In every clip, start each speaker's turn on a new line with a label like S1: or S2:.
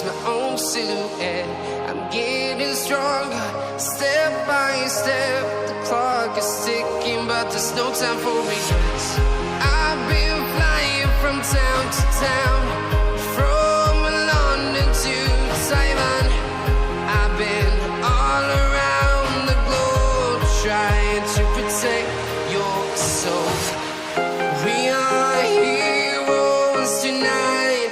S1: lose my own silhouette. I'm getting stronger, step by step. The clock is ticking, but there's no time for regrets. I've been flying from town to town, from London to Taiwan. I've been all around the globe, trying to protect your soul. We are heroes tonight.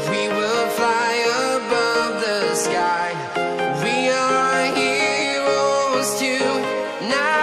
S1: We will fly above the sky. We are heroes tonight.